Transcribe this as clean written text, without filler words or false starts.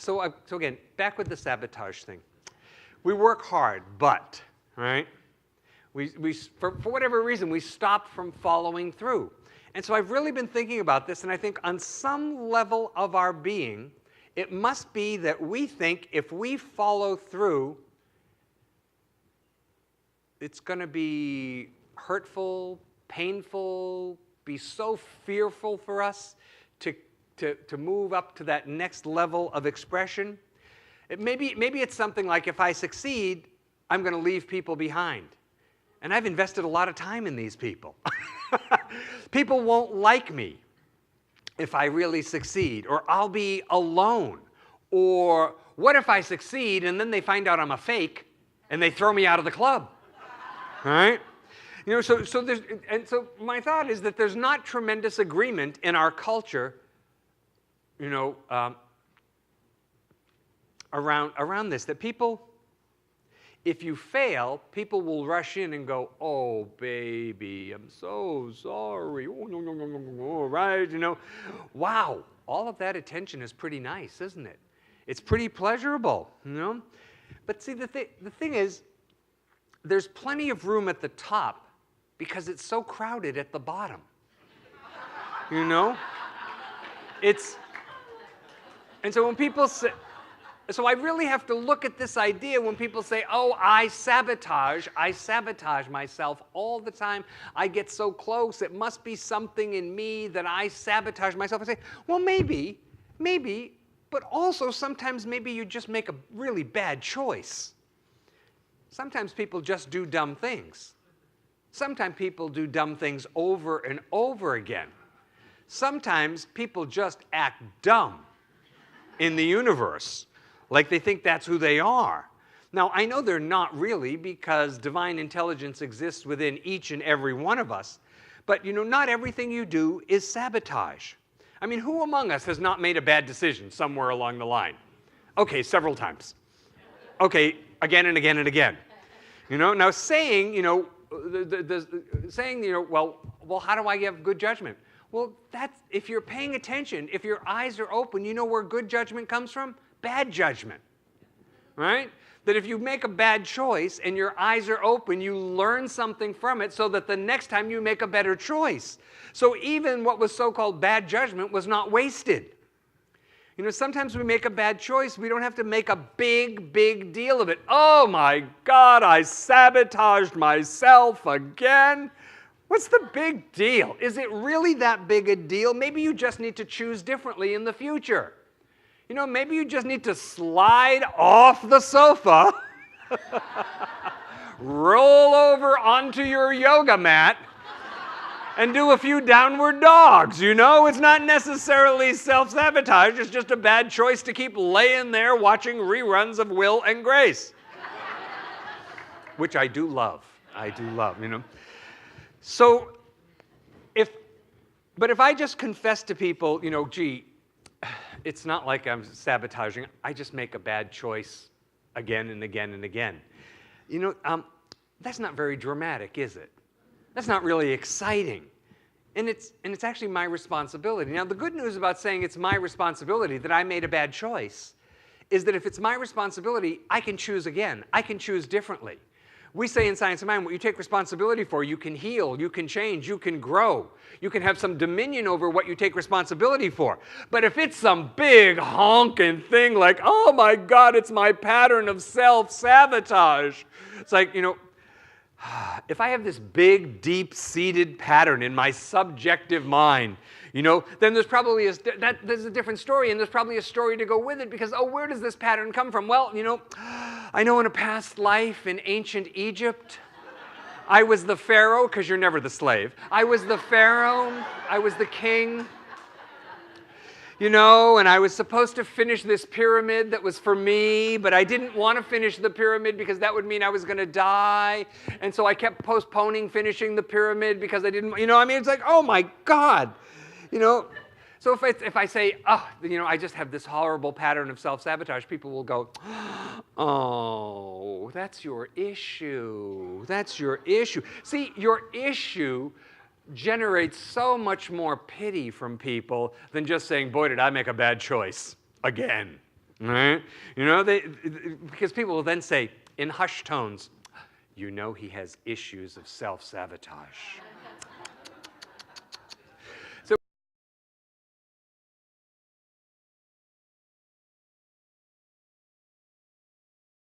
So again, back with the sabotage thing. We work hard, but, right? For whatever reason, we stop from following through. And so I've really been thinking about this, and I think on some level of our being, it must be that we think if we follow through, it's going to be hurtful, painful, be so fearful for us to move up to that next level of expression. Maybe it's something like, if I succeed, I'm going to leave people behind. And I've invested a lot of time in these people. People won't like me if I really succeed, or I'll be alone. Or what if I succeed and then they find out I'm a fake and they throw me out of the club? Right? You know, so my thought is that there's not tremendous agreement in our culture, you know, around this, that people, if you fail, people will rush in and go, "Oh, baby, I'm so sorry." Oh, no, no, no, no, no, right? You know, wow, all of that attention is pretty nice, isn't it? It's pretty pleasurable, you know? But see, the thing is, there's plenty of room at the top because it's so crowded at the bottom. You know? And so when people say, so I really have to look at this idea when people say, "Oh, I sabotage myself all the time. I get so close. It must be something in me that I sabotage myself." I say, well, maybe, but also sometimes maybe you just make a really bad choice. Sometimes people just do dumb things. Sometimes people do dumb things over and over again. Sometimes people just act dumb in the universe, like they think that's who they are. Now, I know they're not really, because divine intelligence exists within each and every one of us. But, you know, not everything you do is sabotage. I mean, who among us has not made a bad decision somewhere along the line? Okay, several times. Okay, again and again and again. You know, now saying, you know, saying, you know, well, how do I have good judgment? Well, that's, if you're paying attention, if your eyes are open, you know where good judgment comes from? Bad judgment, right? That if you make a bad choice and your eyes are open, you learn something from it so that the next time you make a better choice. So even what was so-called bad judgment was not wasted. You know, sometimes we make a bad choice. We don't have to make a big, big deal of it. Oh my God, I sabotaged myself again. What's the big deal? Is it really that big a deal? Maybe you just need to choose differently in the future. You know, maybe you just need to slide off the sofa, roll over onto your yoga mat, and do a few downward dogs, you know? It's not necessarily self-sabotage. It's just a bad choice to keep laying there watching reruns of Will and Grace, which I do love. I do love, you know? So, if I just confess to people, you know, gee, it's not like I'm sabotaging. I just make a bad choice again and again and again. You know, that's not very dramatic, is it? That's not really exciting. And it's actually my responsibility. Now, the good news about saying it's my responsibility that I made a bad choice is that if it's my responsibility, I can choose again. I can choose differently. We say in Science of Mind, what you take responsibility for, you can heal, you can change, you can grow. You can have some dominion over what you take responsibility for. But if it's some big honking thing like, oh my God, it's my pattern of self-sabotage, it's like, you know, if I have this big, deep-seated pattern in my subjective mind, you know, then there's probably there's a different story, and there's probably a story to go with it, because, oh, where does this pattern come from? Well, you know, I know in a past life in ancient Egypt, I was the pharaoh, because you're never the slave. I was the pharaoh, I was the king, you know, and I was supposed to finish this pyramid that was for me, but I didn't want to finish the pyramid because that would mean I was going to die, and so I kept postponing finishing the pyramid because I didn't, you know, I mean, it's like, oh my God. You know, so if I say, oh, you know, I just have this horrible pattern of self-sabotage, people will go, oh, that's your issue. That's your issue. See, your issue generates so much more pity from people than just saying, boy, did I make a bad choice again. Right? You know, because people will then say in hushed tones, you know he has issues of self-sabotage.